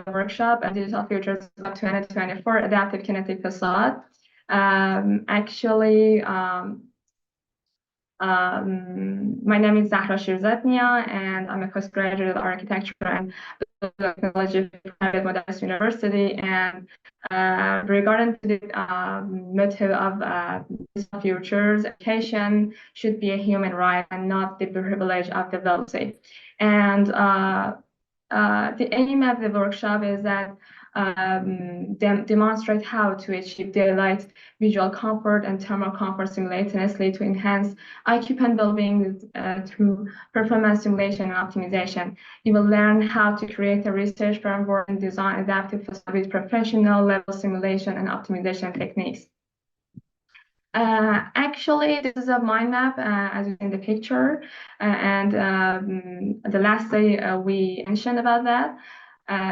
workshop at DigitalFutures 2024 Adaptive Kinetic Facade. My name is Zahra Shirzatnia, and I'm a postgraduate architecture and technology from Tarbiat Modares University. And regarding to the motto of Digital Futures, education should be a human right and not the privilege of the wealthy. And the aim of the workshop is that demonstrate how to achieve daylight visual comfort and thermal comfort simultaneously to enhance occupant well-being through performance simulation and optimization. You will learn how to create a research framework and design adaptive facade with professional level simulation and optimization techniques. Actually, this is a mind map as in the picture, and the last day we mentioned about that,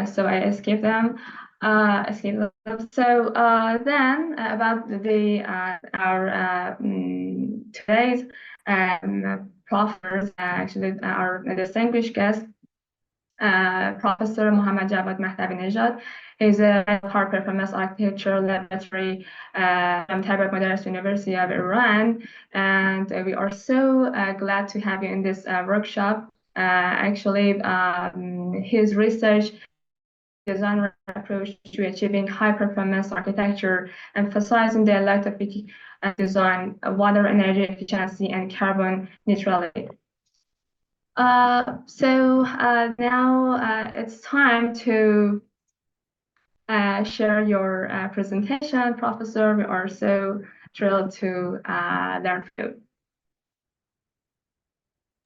so I escaped them. So then about our today's professors, actually our distinguished guest, Professor Mohammadjavad Mahdavinejad. He's a Highperformance Architecture Laboratory from Tarbiat Modares University of Iran, and we are so glad to have you in this workshop. Actually, his research design approach to achieving high-performance architecture, emphasizing the electric design, water energy efficiency, and carbon neutrality. Now it's time to share your presentation, Professor. We are so thrilled to learn from you.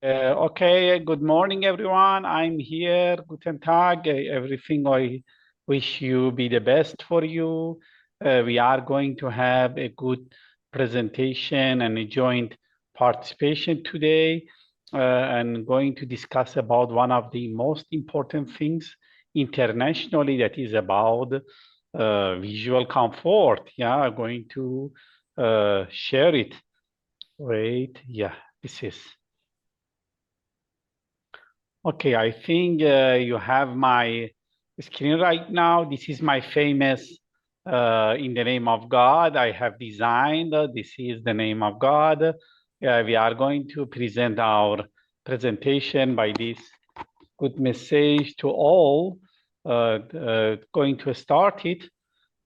Okay, good morning, everyone. I'm here. Guten Tag. Everything I wish you be the best for you. We are going to have a good presentation and a joint participation today, and going to discuss about one of the most important things internationally, that is about visual comfort. Yeah, I'm going to share it. Wait, yeah, this is. Okay, I think you have my screen right now. This is my famous in the name of God I have designed. This is the name of God. We are going to present our presentation by this good message to all. Going to start it.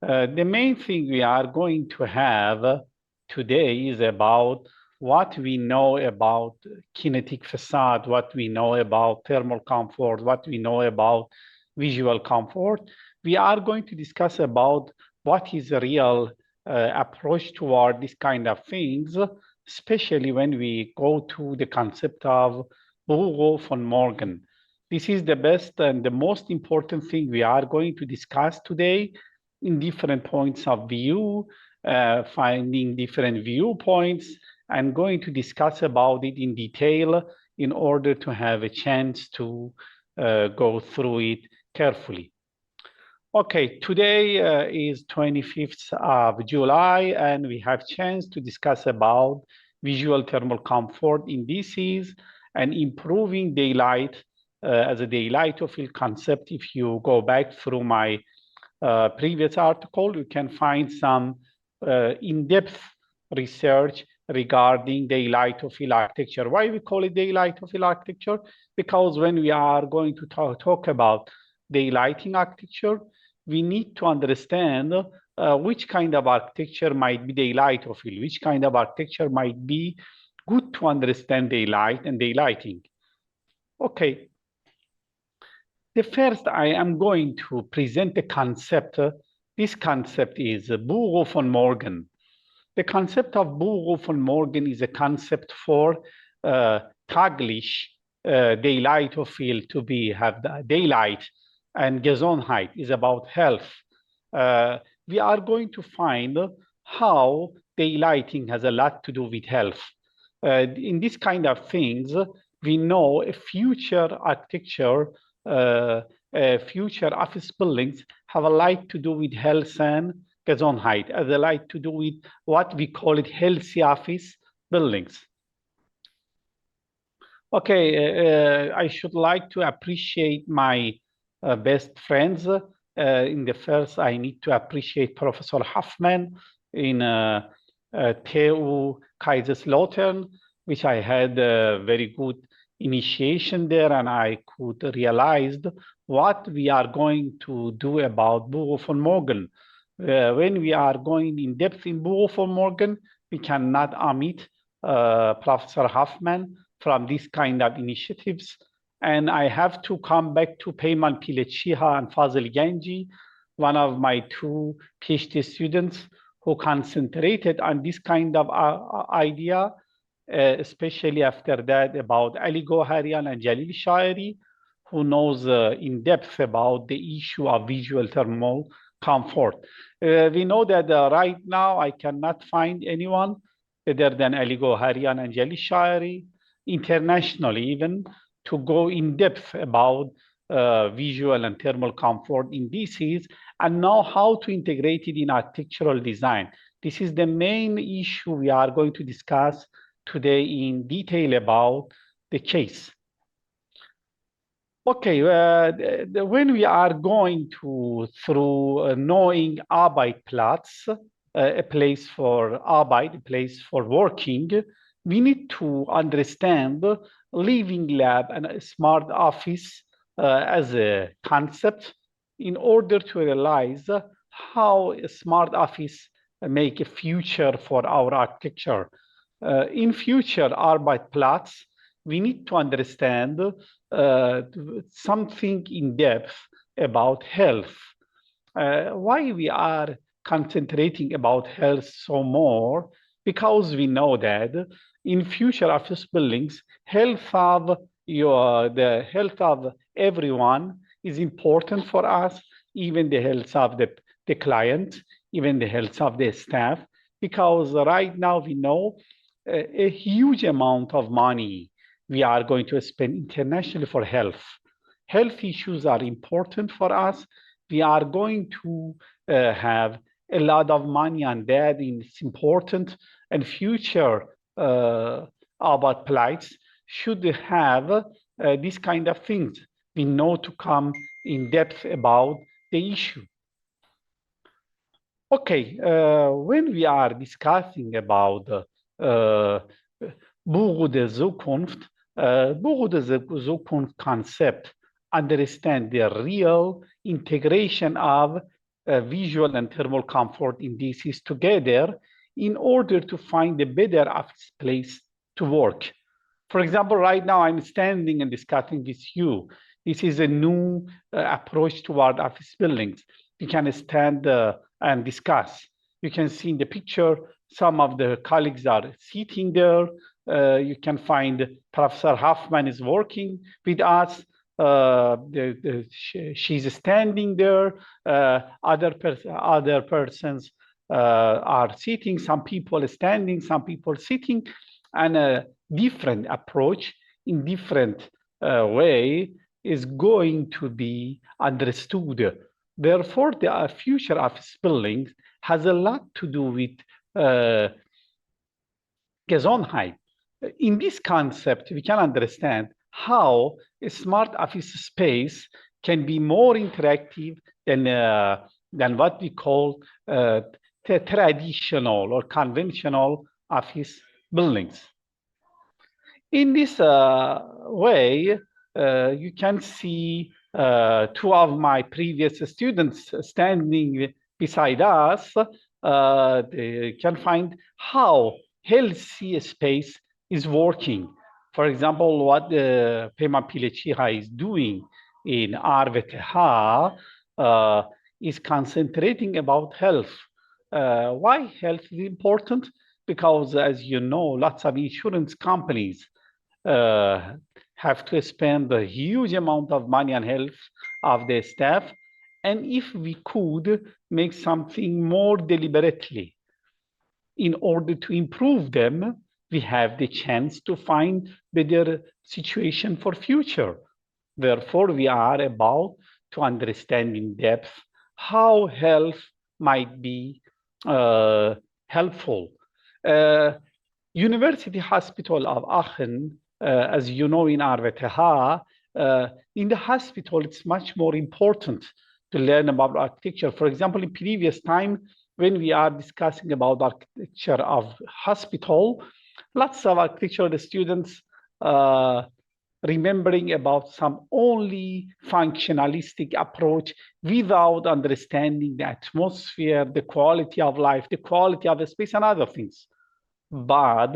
The main thing we are going to have today is about what we know about kinetic facade, what we know about thermal comfort, what we know about visual comfort. We are going to discuss about what is a real approach toward this kind of things, especially when we go to the concept of Hugo von Morgan. This is the best and the most important thing we are going to discuss today in different points of view, finding different viewpoints, and going to discuss about it in detail in order to have a chance to go through it carefully. Okay, today is 25th of July, and we have chance to discuss about visual thermal comfort in DCs and improving daylight as a daylight-o-field concept. If you go back through my previous article, you can find some in-depth research regarding daylight-o-field architecture. Why we call it daylight-o-field architecture? Because when we are going to talk about daylighting architecture, we need to understand which kind of architecture might be daylight-o-field, which kind of architecture might be good to understand daylight and daylighting. Okay. The first, I am going to present a concept. This concept is Hugo von Morgan. The concept of Hugo von Morgan is a concept for taglish daylight-o-field to have the daylight, and Gesundheit is about health. We are going to find how daylighting has a lot to do with health. In this kind of things, we know a future architecture, future office buildings have a lot to do with health and Gesundheit, as a lot to do with what we call it healthy office buildings. Okay, I should like to appreciate my best friends. In the first, I need to appreciate Professor Hoffman in TU Kaiserslautern, which I had a very good initiation there, and I could realize what we are going to do about Bureau von Morgen. When we are going in depth in Bureau von Morgen, we cannot omit Professor Hoffman from this kind of initiatives. And I have to come back to Peyman Pilechiha and Fazil Ganji, one of my two PhD students who concentrated on this kind of idea, especially after that about Ali Goharian and Jalil Shairi, who knows in depth about the issue of visual thermal comfort. We know that right now I cannot find anyone other than Ali Goharian and Jalil Shairi, internationally even, to go in depth about visual and thermal comfort in DCs and know how to integrate it in architectural design. This is the main issue we are going to discuss today in detail about the case. Okay, when we are going through knowing Arbeitsplatz, a place for Arbeit, a place for working, we need to understand living lab and a smart office as a concept in order to realize how a smart office make a future for our architecture. In future Arbeitsplatz, we need to understand something in depth about health. Why we are concentrating about health so more? Because we know that in future office buildings, the health of everyone is important for us, even the health of the client, even the health of the staff, because right now we know a huge amount of money we are going to spend internationally for health. Health issues are important for us. We are going to have a lot of money on that. It's important, and future Arbeitsplatz should have this kind of things. We know to come in depth about the issue. Okay, when we are discussing about Büro der Zukunft, Büro der Zukunft concept understand the real integration of visual and thermal comfort in DCs together in order to find a better office place to work. For example, right now I'm standing and discussing with you. This is a new approach toward office buildings. We can stand and discuss. You can see in the picture, some of the colleagues are sitting there. You can find Professor Hoffman is working with us. She's standing there. Other persons are sitting. Some people are standing, some people sitting, and a different approach in different way is going to be understood. Therefore, the future office buildings has a lot to do with Gesundheit. In this concept, we can understand how a smart office space can be more interactive than what we call traditional or conventional office buildings. In this way, you can see two of my previous students standing beside us. They can find how healthy space is working. For example, what Peyman Pilechiha is doing in RVTH is concentrating about health. Why health is important? Because, as you know, lots of insurance companies have to spend a huge amount of money on health of their staff. And if we could make something more deliberately in order to improve them, we have the chance to find better situation for future. Therefore, we are about to understand in depth how health might be helpful. University Hospital of Aachen, as you know, in RWTH, In the hospital, it's much more important to learn about architecture. For example, in previous time, when we are discussing about architecture of hospital, lots of architectural students remembering about some only functionalistic approach without understanding the atmosphere, the quality of life, the quality of the space, and other things. But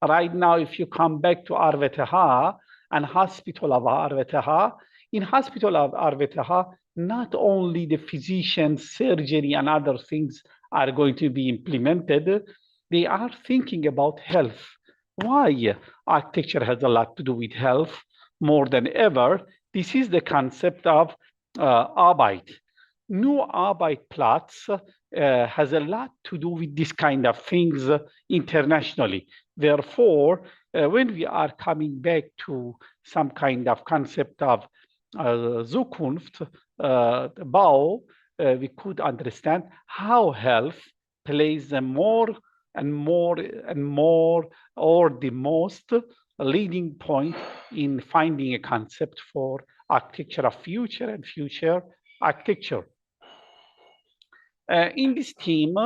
right now, if you come back to RWTH and Hospital of RWTH, in Hospital of RWTH, not only the physician, surgery, and other things are going to be implemented, they are thinking about health. Why? Architecture has a lot to do with health more than ever. This is the concept of Arbeit. New Arbeitsplatz has a lot to do with this kind of things internationally. Therefore, when we are coming back to some kind of concept of Zukunft, Bau, we could understand how health plays a more and more and more, or the most leading point in finding a concept for architecture of future and future architecture. In this team,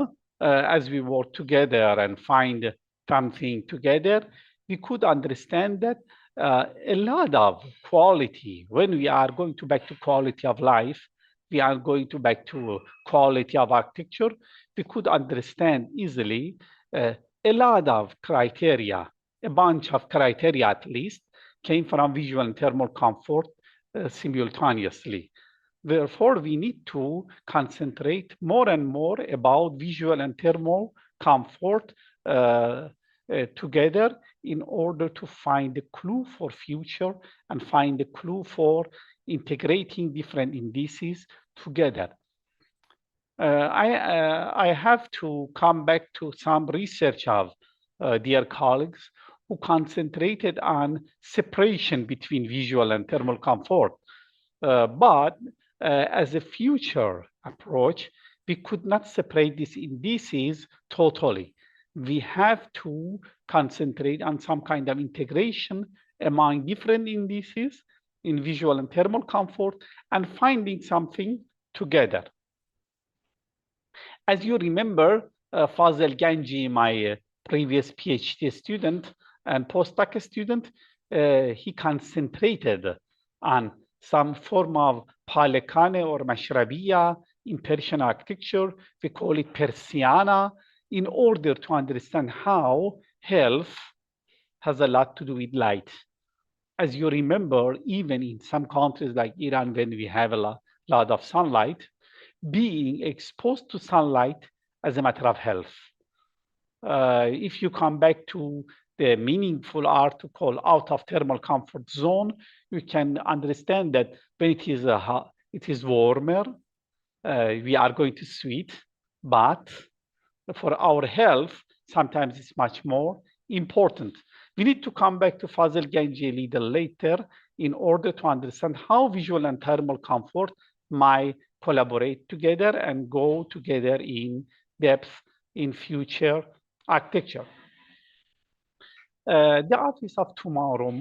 as we work together and find something together, we could understand that a lot of quality, when we are going to back to quality of life, we are going to back to quality of architecture, we could understand easily a lot of criteria, a bunch of criteria at least, came from visual and thermal comfort simultaneously. Therefore, we need to concentrate more and more about visual and thermal comfort together in order to find a clue for future and find a clue for integrating different indices together. I have to come back to some research of dear colleagues who concentrated on separation between visual and thermal comfort. But as a future approach, we could not separate these indices totally. We have to concentrate on some kind of integration among different indices in visual and thermal comfort and finding something together. As you remember, Fazil Ganji, my previous PhD student and postdoc student, he concentrated on some form of palekane or mashrabiya in Persian architecture. We call it Persiana, in order to understand how health has a lot to do with light. As you remember, even in some countries like Iran, when we have a lot of sunlight, being exposed to sunlight as a matter of health. If you come back to the meaningful article out of thermal comfort zone, you can understand that when it is warmer, we are going to sweat, but for our health, sometimes it's much more important. We need to come back to Fazil Ganji a little later in order to understand how visual and thermal comfort might collaborate together and go together in depth in future architecture. The office of tomorrow,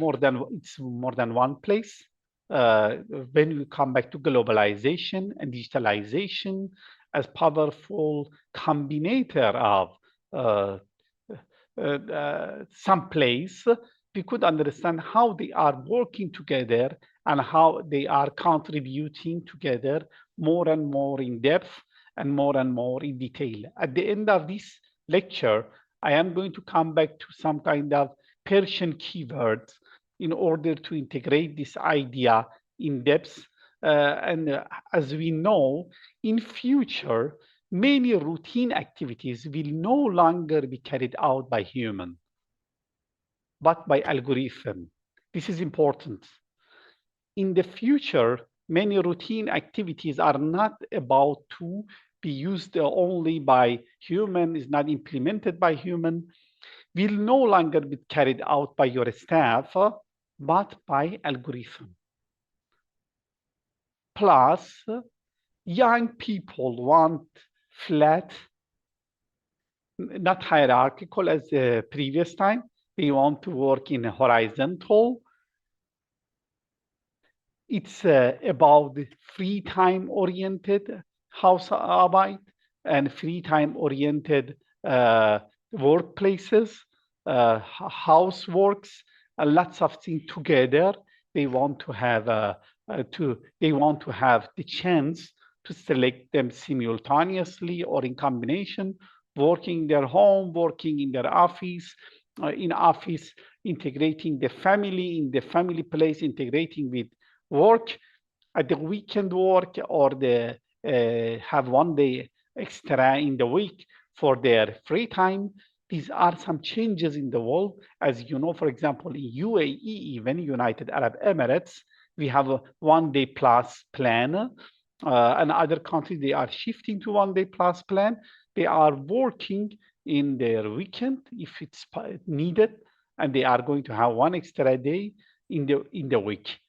it's more than one place. When we come back to globalization and digitalization as powerful combinator of some place, we could understand how they are working together and how they are contributing together more and more in depth and more in detail. At the end of this lecture, I am going to come back to some kind of Persian keywords in order to integrate this idea in depth. And as we know, in future, many routine activities will no longer be carried out by human, but by algorithm. This is important. In the future, many routine activities are not about to be used only by human, is not implemented by human, will no longer be carried out by your staff, but by algorithm. Plus, young people want flat, not hierarchical as the previous time. They want to work in a horizontal It's about the free time oriented Hausarbeit and free time oriented workplaces, houseworks, lots of things together. They want to have the chance to select them simultaneously or in combination, working in their home, working in their office, in office, integrating the family in the family place, integrating with work at the weekend work, or the have one day extra in the week for their free time. These are some changes in the world. As you know, for example, in UAE, even United Arab Emirates, we have a 1 day plus plan. And other countries, they are shifting to 1 day plus plan. They are working in their weekend if it's needed, and they are going to have one extra day in the week.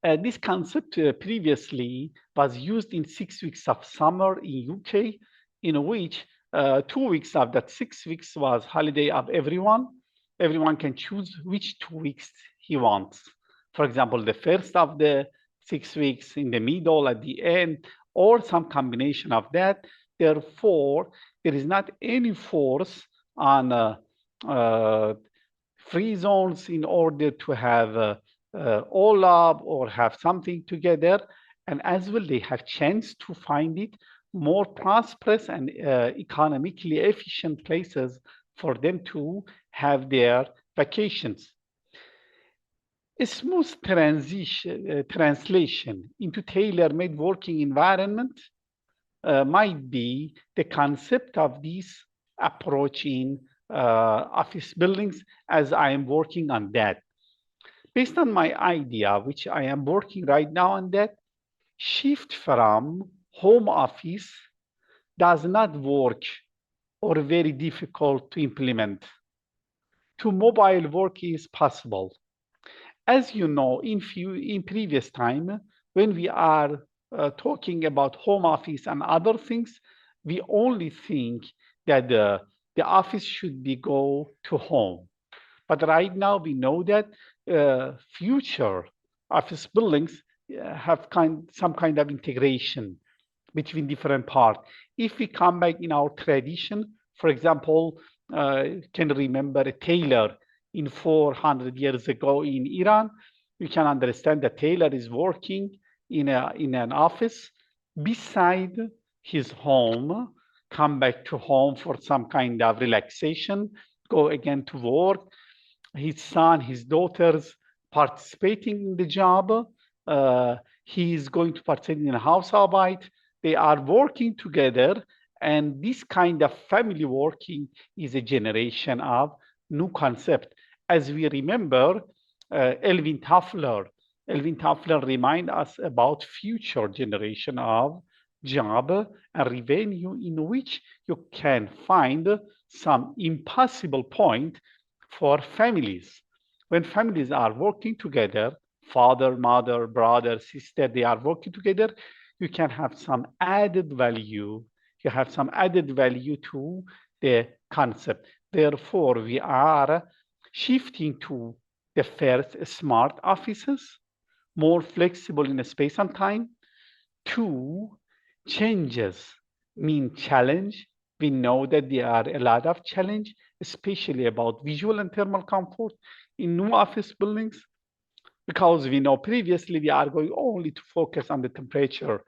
This concept previously was used in 6 weeks of summer in UK, in which 2 weeks of that 6 weeks was holiday of everyone. Everyone can choose which 2 weeks he wants. For example, the first of the 6 weeks, in the middle, at the end, or some combination of that. Therefore, there is not any force on free zones in order to have all up or have something together. And as well, they have chance to find it more prosperous and economically efficient places for them to have their vacations. A smooth translation into tailor-made working environment might be the concept of this approach in office buildings, as I am working on that. Based on my idea, which I am working right now on that, shift from home office does not work or very difficult to implement. To mobile work is possible. As you know, in previous time, when we are talking about home office and other things, we only think that the office should be go to home. But right now we know that future office buildings have some kind of integration between different parts. If we come back in our tradition, for example, can remember a tailor in 400 years ago in Iran, you can understand that tailor is working in an office beside his home, come back to home for some kind of relaxation, go again to work. His son, his daughters participating in the job. He is going to participate in a Hausarbeit. They are working together, and this kind of family working is a generation of new concept. As we remember, Elvin Toffler remind us about future generation of job and revenue in which you can find some impossible point for families. When families are working together, father, mother, brother, sister, they are working together, you can have some added value. You have some added value to the concept. Therefore, we are shifting to the first smart offices, more flexible in space and time. 2, changes mean challenge. We know that there are a lot of challenge, especially about visual and thermal comfort in new office buildings, because we know previously we are going only to focus on the temperature.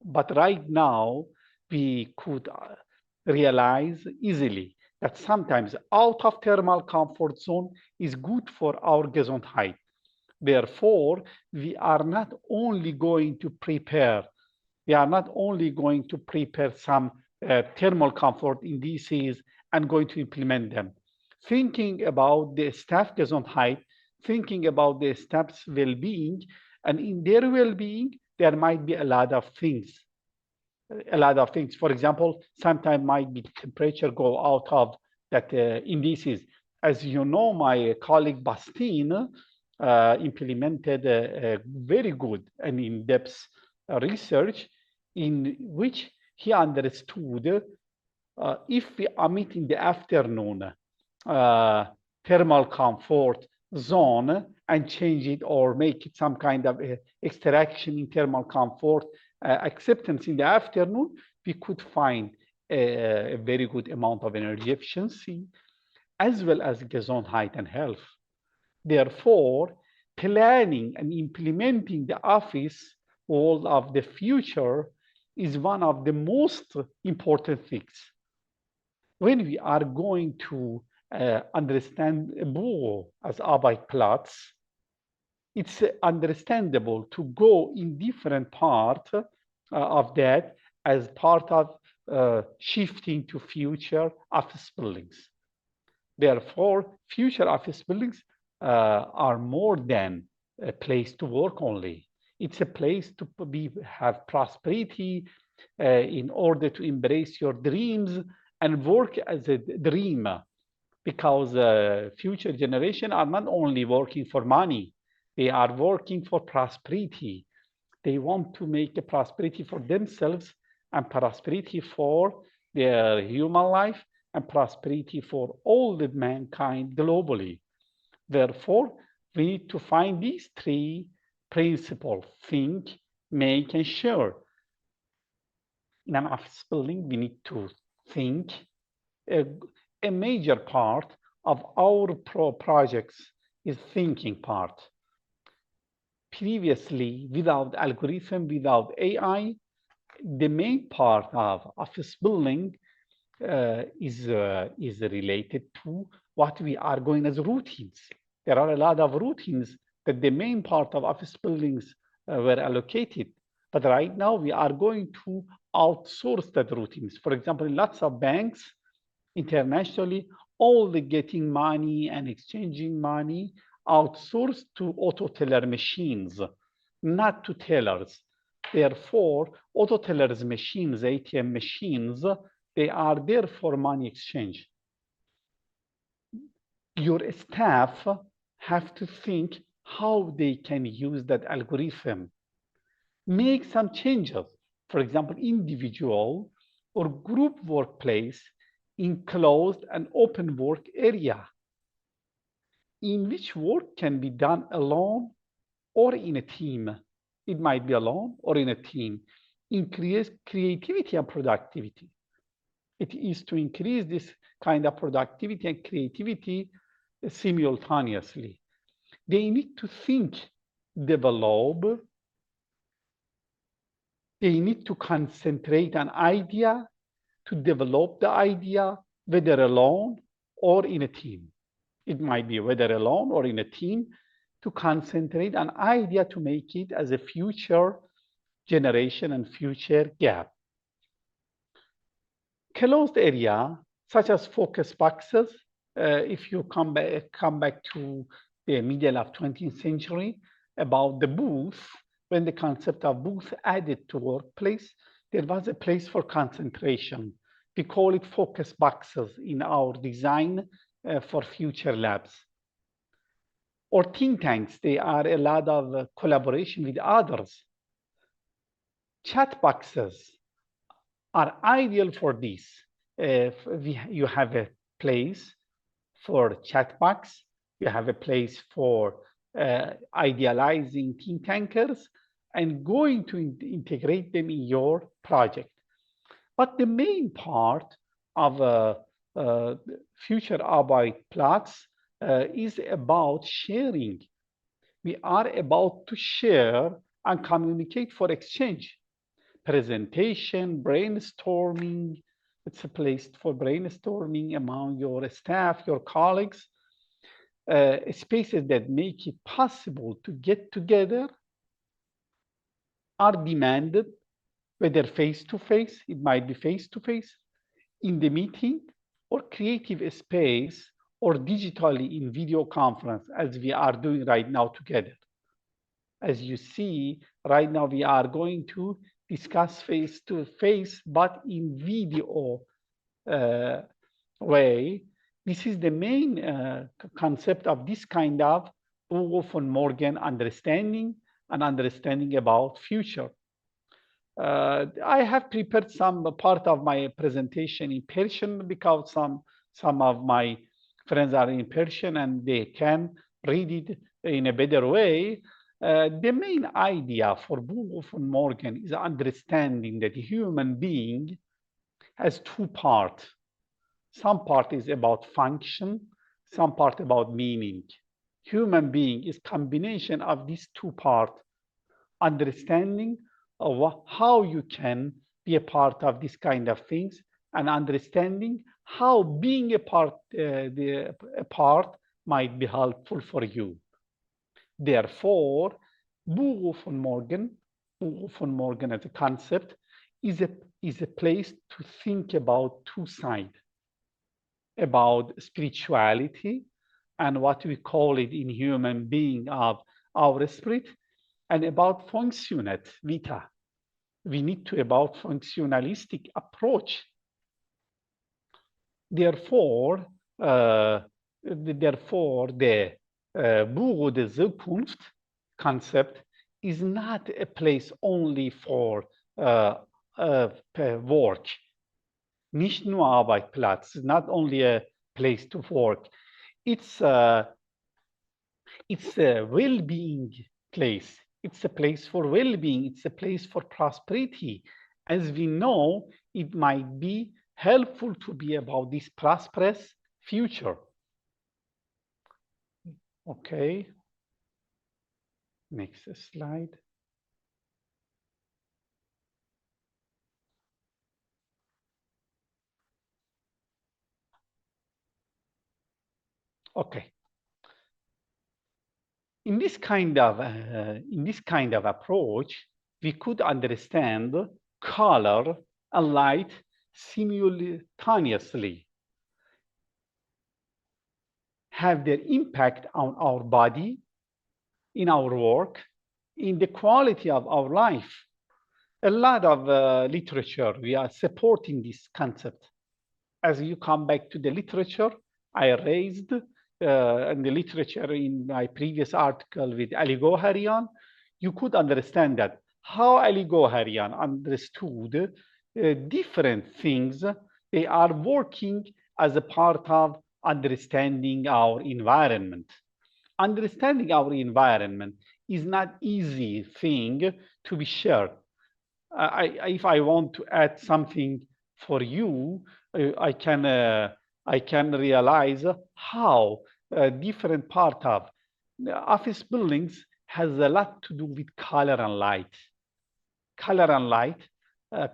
But right now, we could realize easily that sometimes out of thermal comfort zone is good for our Gesundheit. Therefore, we are not only going to prepare some thermal comfort indices and going to implement them. Thinking about the staff Gesundheit, thinking about the staff's well-being, and in their well-being, there might be a lot of things. For example, sometimes might be temperature go out of that indices. As you know, my colleague Bastien implemented a very good and in-depth research in which he understood if we emit in the afternoon thermal comfort zone and change it or make it some kind of extraction in thermal comfort, acceptance in the afternoon, we could find a very good amount of energy efficiency, as well as Gesundheit and health. Therefore, planning and implementing the office world of the future is one of the most important things. When we are going to understand more as Arbeitsplatz, it's understandable to go in different part of that as part of shifting to future office buildings. Therefore, future office buildings are more than a place to work only. It's a place to have prosperity in order to embrace your dreams and work as a dreamer, because future generation are not only working for money, they are working for prosperity. They want to make a prosperity for themselves and prosperity for their human life and prosperity for all the mankind globally. Therefore, we need to find these three principles: think, make, and share. In an office building, we need to think. A major part of our projects is thinking part. Previously, without algorithm, without AI, the main part of office building is related to what we are going as routines. There are a lot of routines that the main part of office buildings were allocated. But right now we are going to outsource that routines. For example, in lots of banks internationally, all the getting money and exchanging money outsourced to auto teller machines, not to tellers. Therefore, auto tellers machines, ATM machines, they are there for money exchange. Your staff have to think how they can use that algorithm, make some changes. For example, individual or group workplace in closed and open work area, in which work can be done alone or in a team. It might be alone or in a team. Increase creativity and productivity. It is to increase this kind of productivity and creativity simultaneously. They need to think, develop. They need to concentrate on idea, to develop the idea, whether alone or in a team. It might be whether alone or in a team, to concentrate on idea to make it as a future generation and future gap. Closed area, such as focus boxes, if you come back to the middle of 20th century, about the booth, when the concept of booth added to workplace, there was a place for concentration. We call it focus boxes in our design for future labs. Or think tanks, they are a lot of collaboration with others. Chat boxes are ideal for this. You have a place for chat box, you have a place for idealizing think tankers and going to integrate them in your project. But the main part of future Arbeitsplatz is about sharing. We are about to share and communicate for exchange. Presentation, brainstorming, it's a place for brainstorming among your staff, your colleagues, spaces that make it possible to get together are demanded, whether face-to-face, it might be face-to-face, in the meeting, or creative space, or digitally in video conference, as we are doing right now together. As you see, right now we are going to discuss face-to-face, but in video way. This is the main concept of this kind of Hugo von Morgen understanding and understanding about future. I have prepared some part of my presentation in Persian because some of my friends are in Persian and they can read it in a better way, the main idea for Boole von Morgan is understanding that the human being has two parts. Some part is about function, some part about meaning. Human being is combination of these two parts, understanding of how you can be a part of this kind of things, and understanding how being a part might be helpful for you. Therefore, Boole von Morgan as a concept is a place to think about two sides, about spirituality and what we call it in human being of our spirit, and about functionat vita. We need to about functionalistic approach. Therefore, the Büro der Zukunft concept is not a place only for work. Nicht nur Arbeitsplatz, not only a place to work. It's a well-being place. It's a place for well-being. It's a place for prosperity. As we know, it might be helpful to be about this prosperous future. Okay. Next slide. Okay. In this kind of approach, we could understand color and light simultaneously, have their impact on our body, in our work, in the quality of our life. A lot of literature, we are supporting this concept. As you come back to the literature, I raised in the literature in my previous article with Ali Goharian, you could understand that how Ali Goharian understood different things. They are working as a part of understanding our environment. Understanding our environment is not easy thing to be shared. If I want to add something for you, I can realize how different part of office buildings has a lot to do with color and light. Color and light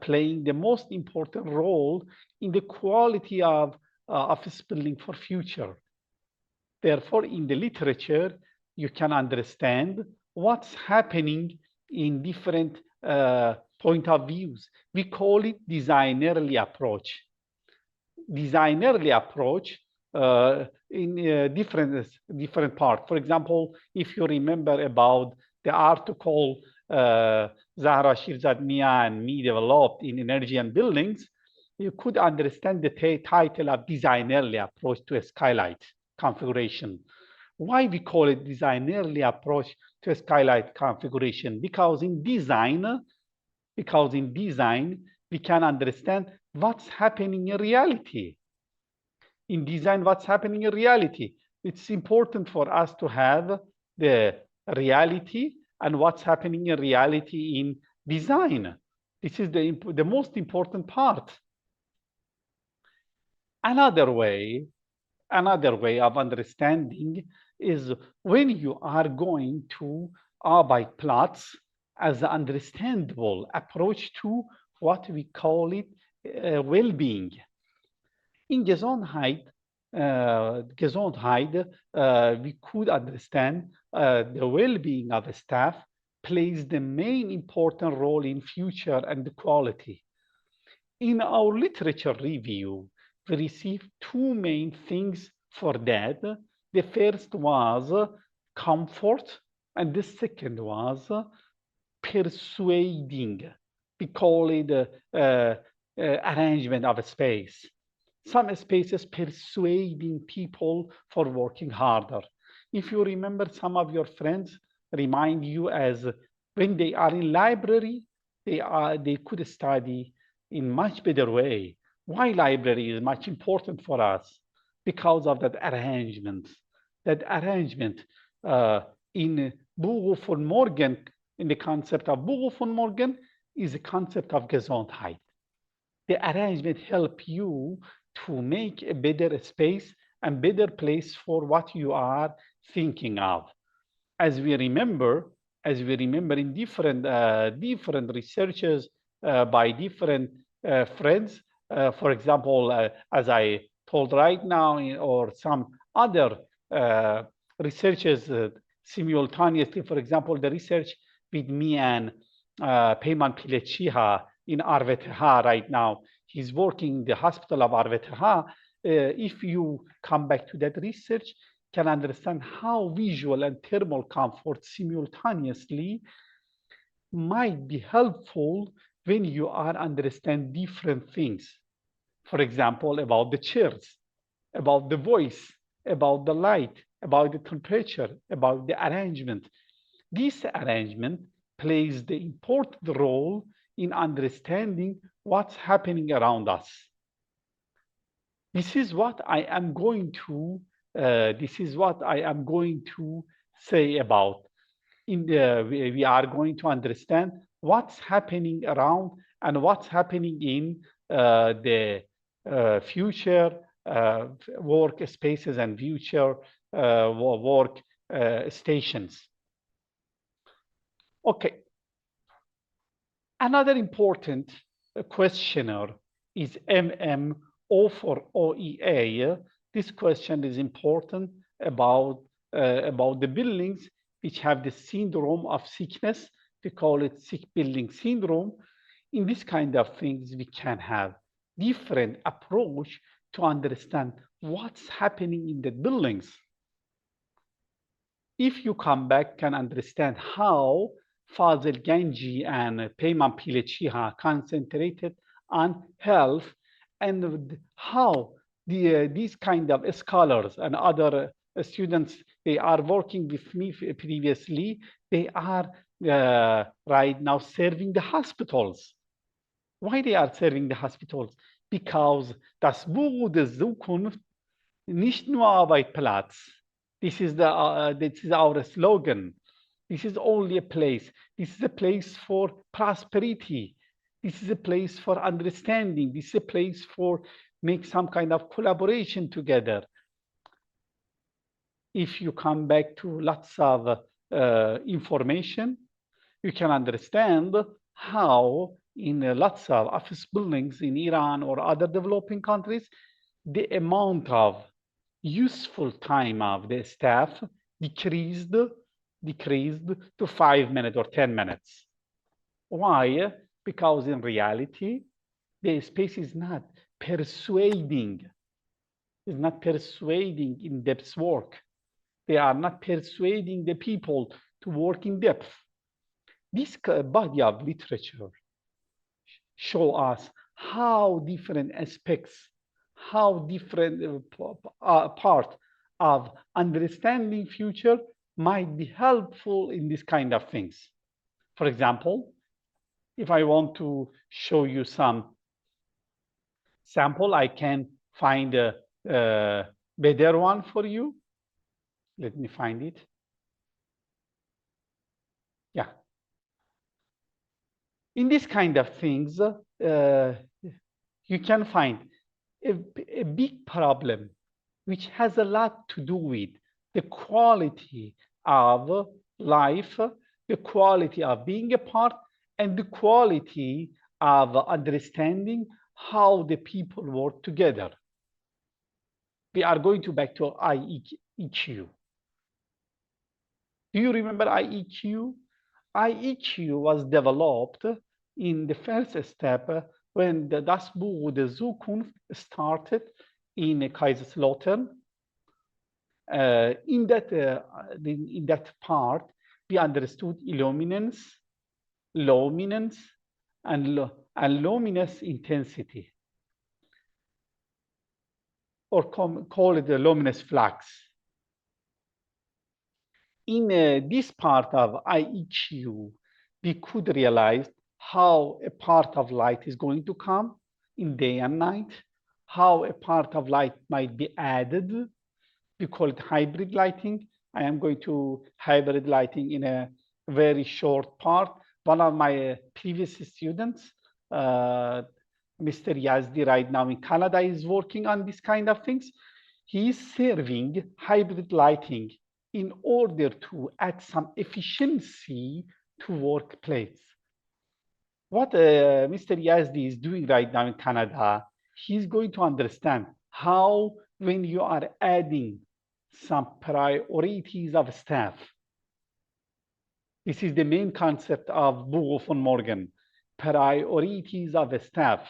playing the most important role in the quality of office building for future. Therefore, in the literature, you can understand what's happening in different point of views. We call it designerly approach. Designerly approach in different parts. For example, if you remember about the article Zahra Shirzadmian and me developed in Energy and Buildings, you could understand the title of designerly approach to a skylight configuration. Why we call it designerly approach to a skylight configuration? Because in design, we can understand what's happening in reality. In design, what's happening in reality. It's important for us to have the reality and what's happening in reality in design. This is the most important part. Another way of understanding is when you are going to Arbeitsplatz as an understandable approach to what we call it well-being. In Gesundheit, we could understand the well-being of the staff plays the main important role in future and the quality. In our literature review, we received two main things for that. The first was comfort, and the second was persuading. We call it arrangement of a space. Some spaces persuading people for working harder. If you remember, some of your friends remind you as when they are in library, they could study in much better way. Why library is much important for us? Because of that arrangement. That arrangement in Bogo von Morgen, in the concept of Bogo von Morgen, is the concept of Gesundheit. The arrangement help you to make a better space and better place for what you are thinking of. As we remember in different researches by different friends, for example, as I told right now, or some other researchers simultaneously, for example, the research with me and Peyman Pilechiha in RWTH right now. He's working in the hospital of RWTH. If you come back to that research, can understand how visual and thermal comfort simultaneously might be helpful when you are understand different things. For example, about the chairs, about the voice, about the light, about the temperature, about the arrangement. This arrangement plays the important role in understanding what's happening around us. This is what I am going to say about. We are going to understand what's happening around and what's happening in the future work spaces and future work stations. Okay. Another important questionnaire is MMO for OEA. This question is important about the buildings which have the syndrome of sickness. We call it sick building syndrome. In this kind of things, we can have different approach to understand what's happening in the buildings. If you come back and understand how Fazil Ganji and Peyman Pilechiha concentrated on health, and how these kind of scholars and other students, they are working with me previously, they are right now serving the hospitals. Why they are serving the hospitals? Because das Buch der Zukunft nicht nur Arbeitsplatz. This is our slogan. This is only a place. This is a place for prosperity. This is a place for understanding. This is a place for make some kind of collaboration together. If you come back to lots of information, you can understand how in lots of office buildings in Iran or other developing countries, the amount of useful time of the staff decreased to 5 minutes or 10 minutes. Why? Because in reality, the space is not persuading. It's not persuading in-depth work. They are not persuading the people to work in depth. This body of literature show us how different aspects, how different part of understanding future might be helpful in this kind of things. For example, if I want to show you some sample, I can find a better one for you. Let me find it. Yeah. In this kind of things, you can find a big problem which has a lot to do with the quality of life, the quality of being a part, and the quality of understanding how the people work together. We are going back to IEQ. Do you remember IEQ? IEQ was developed in the first step when the Das Buch der Zukunft started in Kaiserslautern. In that part, we understood luminance, luminance, and luminous intensity, or call it the luminous flux. In this part of IEQ, we could realize how a part of light is going to come in day and night, how a part of light might be added. We call it hybrid lighting. I am going to hybrid lighting in a very short part. One of my previous students, Mr. Yazdi, right now in Canada, is working on this kind of things. He is serving hybrid lighting in order to add some efficiency to workplace. What Mr. Yazdi is doing right now in Canada, he's going to understand how when you are adding some priorities of staff. This is the main concept of Bogo von Morgan. Priorities of staff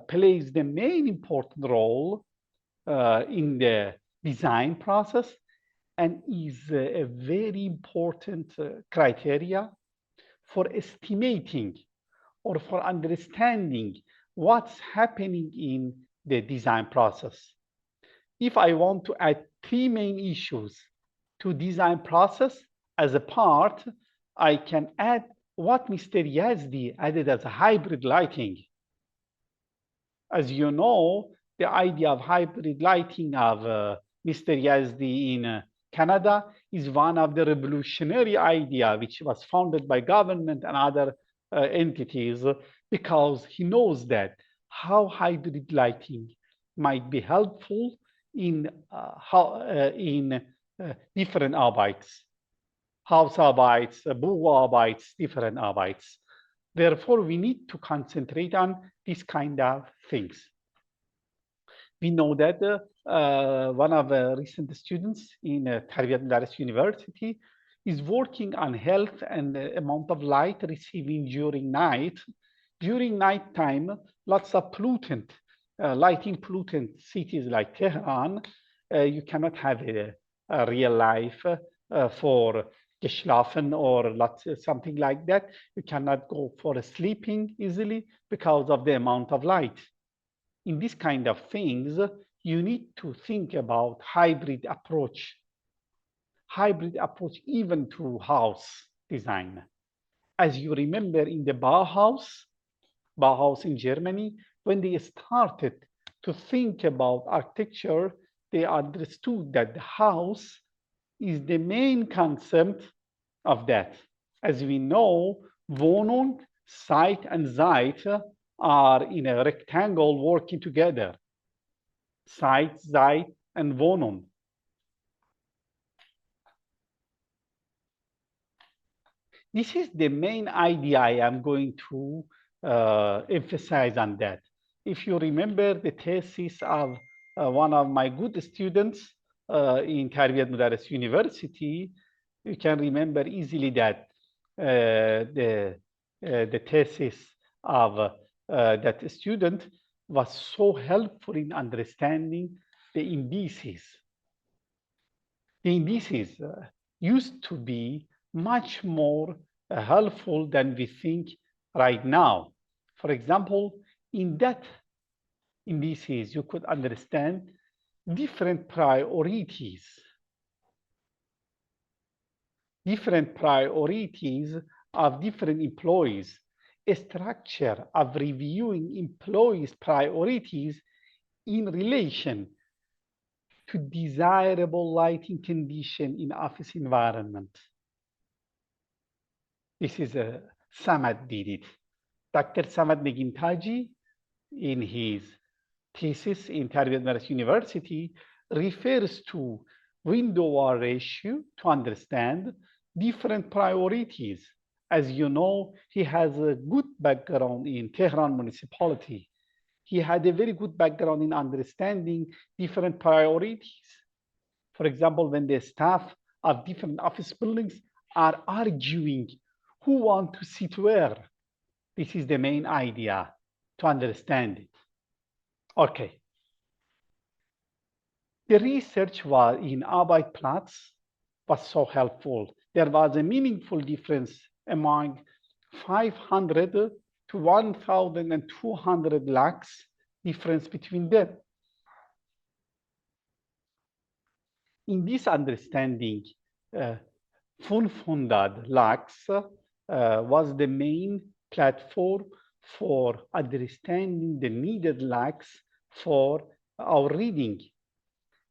plays the main important role in the design process and is a very important criteria for estimating or for understanding what's happening in the design process. If I want to add three main issues to design process as a part, I can add what Mr. Yazdi added as a hybrid lighting. As you know, the idea of hybrid lighting of Mr. Yazdi in Canada is one of the revolutionary idea which was founded by government and other entities, because he knows that how hybrid lighting might be helpful in different Arbeits, Hausarbeits, Büroarbeits, different Arbeits. Therefore, we need to concentrate on this kind of things. We know that one of the recent students in Tarbiat Modares University is working on health and the amount of light receiving during night. During night time, lots of pollutant, lighting pollutant cities like Tehran, you cannot have a real life for geschlafen or something like that. You cannot go for sleeping easily because of the amount of light. In this kind of things, you need to think about hybrid approach even to house design. As you remember in the Bauhaus in Germany, when they started to think about architecture, they understood that the house is the main concept of that. As we know, Wohnung, Site, and Zeit are in a rectangle working together. Site, Zeit, and Wohnung. This is the main idea I am going to emphasize on that. If you remember the thesis of one of my good students in Tarbiat Modares University, you can remember easily that the thesis of that student was so helpful in understanding the indices. The indices used to be much more helpful than we think right now. For example, in that indices, you could understand different priorities of different employees, a structure of reviewing employees' priorities in relation to desirable lighting condition in office environment. This is Samad did it. Dr. Samad Negintaji, in his thesis in Tarbiat Modares University, refers to window-hour ratio to understand different priorities. As you know, he has a good background in Tehran municipality. He had a very good background in understanding different priorities. For example, when the staff of different office buildings are arguing who want to sit where, this is the main idea to understand it. Okay. The research was in Arbeitsplatz was so helpful. There was a meaningful difference among 500 to 1,200 lakhs difference between them. In this understanding, 500 lakhs was the main platform for understanding the needed lakhs for our reading.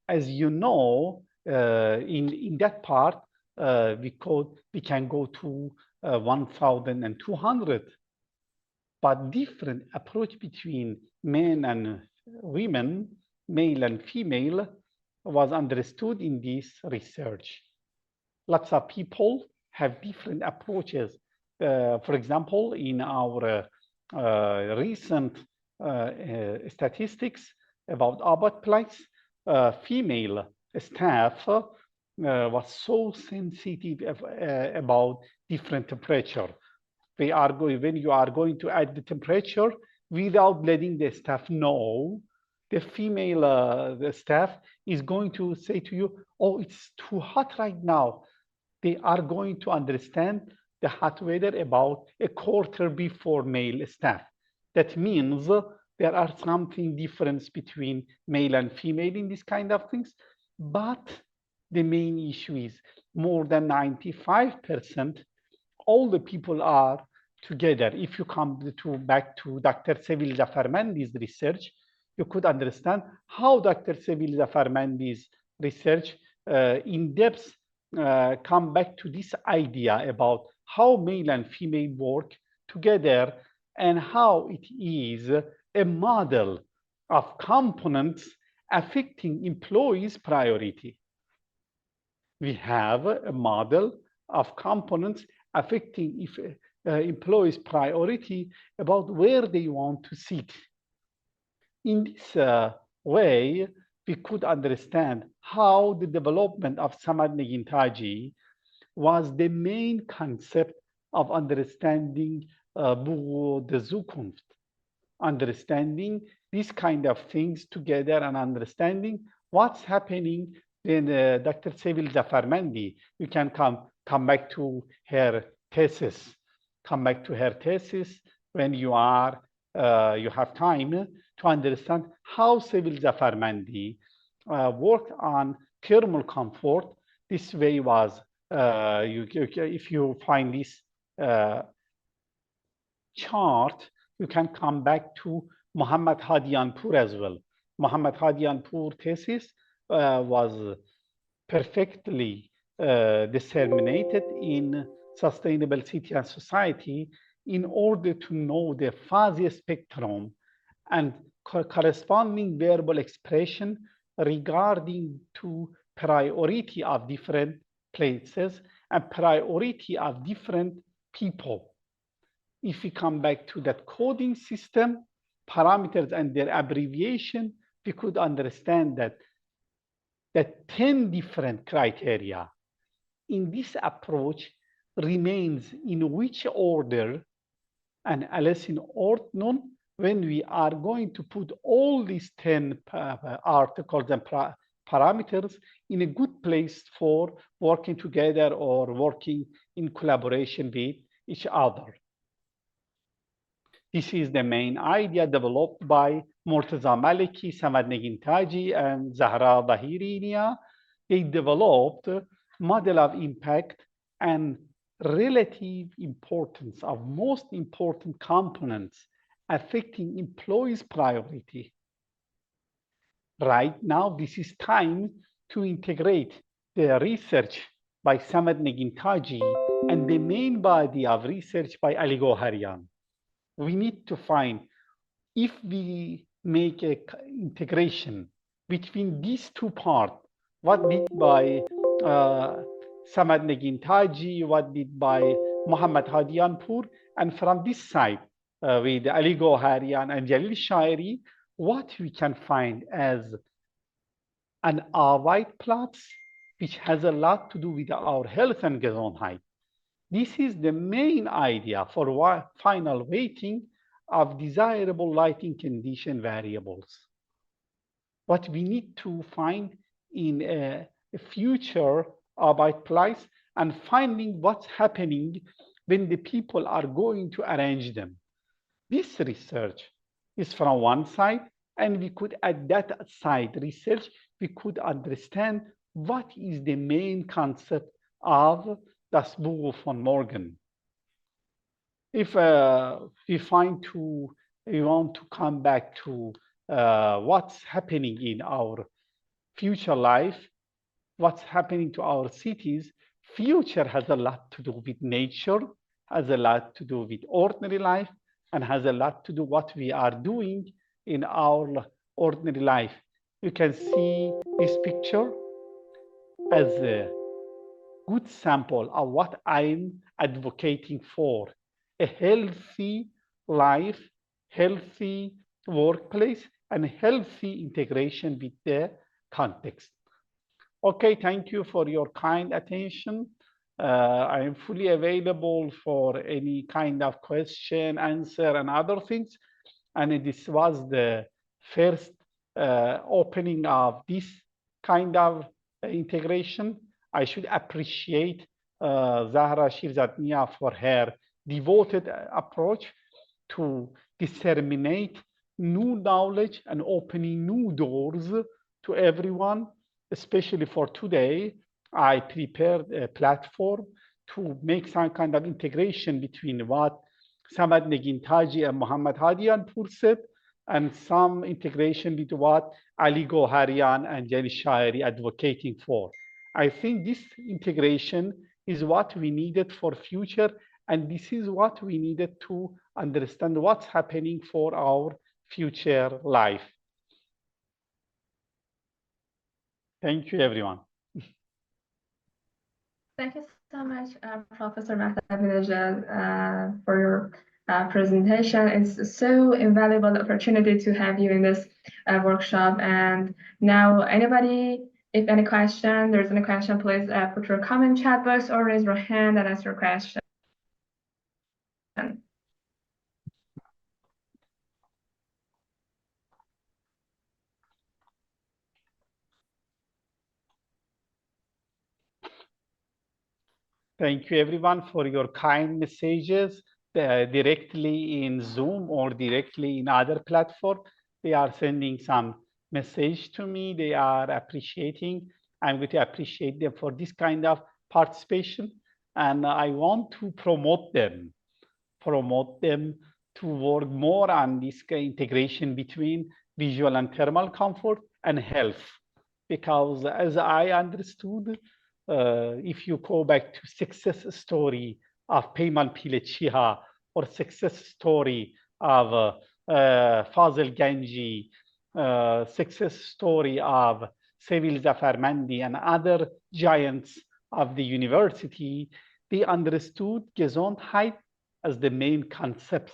As you know, in that part, we can go to 1,200. But different approach between men and women, male and female, was understood in this research. Lots of people have different approaches. For example, in our recent statistics about Arbeitsplatz, female staff was so sensitive about different temperature. When you are going to add the temperature without letting the staff know, the female the staff is going to say to you, oh, it's too hot right now. They are going to understand the hot weather about a quarter before male staff. That means there are something difference between male and female in this kind of things, but the main issue is more than 95%, all the people are together. If you come back to Dr. Sevil Zafarmandi's research, you could understand how Dr. Sevil Zafarmandi's research in depth come back to this idea about how male and female work together and how it is a model of components affecting employees' priority. We have a model of components affecting employees' priority about where they want to sit. In this way, we could understand how the development of Mahdavinejad was the main concept of understanding Bureau de Zukunft, understanding these kind of things together and understanding what's happening in Dr. Sevil Zafarmandi. You can come back to her thesis. Come back to her thesis when you have time to understand how Sevil Zafarmandi worked on thermal comfort. This way was, if you find this chart, you can come back to Mohammadjavad as well. Mohammadjavad thesis was perfectly disseminated in Sustainable City and Society in order to know the fuzzy spectrum and corresponding verbal expression regarding to priority of different places and priority of different people. If we come back to that coding system, parameters and their abbreviation, we could understand that 10 different criteria in this approach remains in which order and unless in ordnung, when we are going to put all these 10 articles and parameters in a good place for working together or working in collaboration with each other. This is the main idea developed by Murtaza Maliki, Samad Negintaji, and Zahra Bahirinia. They developed model of impact and relative importance of most important components affecting employees' priority. Right now, this is time to integrate the research by Samad Negintaji and the main body of research by Ali Goharian. We need to find if we make an integration between these two parts, what did by Samad Negintaji, what did by Mohammadjavad, and from this side with Ali Goharian and Jalil Shairi, what we can find as an Arbeitsplatz, which has a lot to do with our health and Gesundheit. This is the main idea for final weighting of desirable lighting condition variables. What we need to find in a future Arbeitsplatz and finding what's happening when the people are going to arrange them. This research is from one side, and we could at that side research, we could understand what is the main concept of das Buch von Morgen. If we want to come back to what's happening in our future life, what's happening to our cities, future has a lot to do with nature, has a lot to do with ordinary life, and has a lot to do what we are doing in our ordinary life. You can see this picture as a good sample of what I'm advocating for: a healthy life, healthy workplace, and healthy integration with the context. Okay, thank you for your kind attention. I am fully available for any kind of question, answer, and other things. And this was the first opening of this kind of integration. I should appreciate Zahra Shirzadnia for her devoted approach to disseminate new knowledge and opening new doors to everyone, especially for today. I prepared a platform to make some kind of integration between what Samad Negintaji and Muhammad Hadianpur said, and some integration with what Ali Goharian and Jenny Shairi advocating for. I think this integration is what we needed for future, and this is what we needed to understand what's happening for our future life. Thank you, everyone. Thank you so much, Professor Mahdavinejad, for your presentation. It's so invaluable opportunity to have you in this workshop. And now, anybody, if any question, there's any question, please put your comment chat box or raise your hand and ask your question. Thank you, everyone, for your kind messages directly in Zoom or directly in other platform. They are sending some message to me. They are appreciating. I'm going to appreciate them for this kind of participation. And I want to promote them to work more on this integration between visual and thermal comfort and health. Because as I understood, if you go back to success story of Peyman Pilechiha or success story of Fazil Ganji, success story of Sevil Zafarmandi and other giants of the university, they understood Gesundheit as the main concepts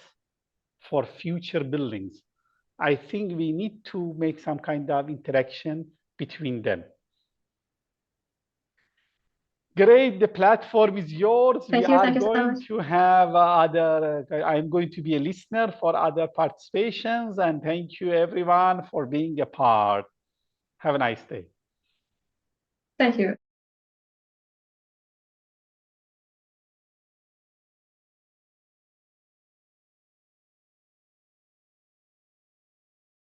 for future buildings. I think we need to make some kind of interaction between them. Great, the platform is yours. Thank we you, are going to have other, I'm going to be a listener for other participations, and thank you everyone for being a part. Have a nice day. Thank you.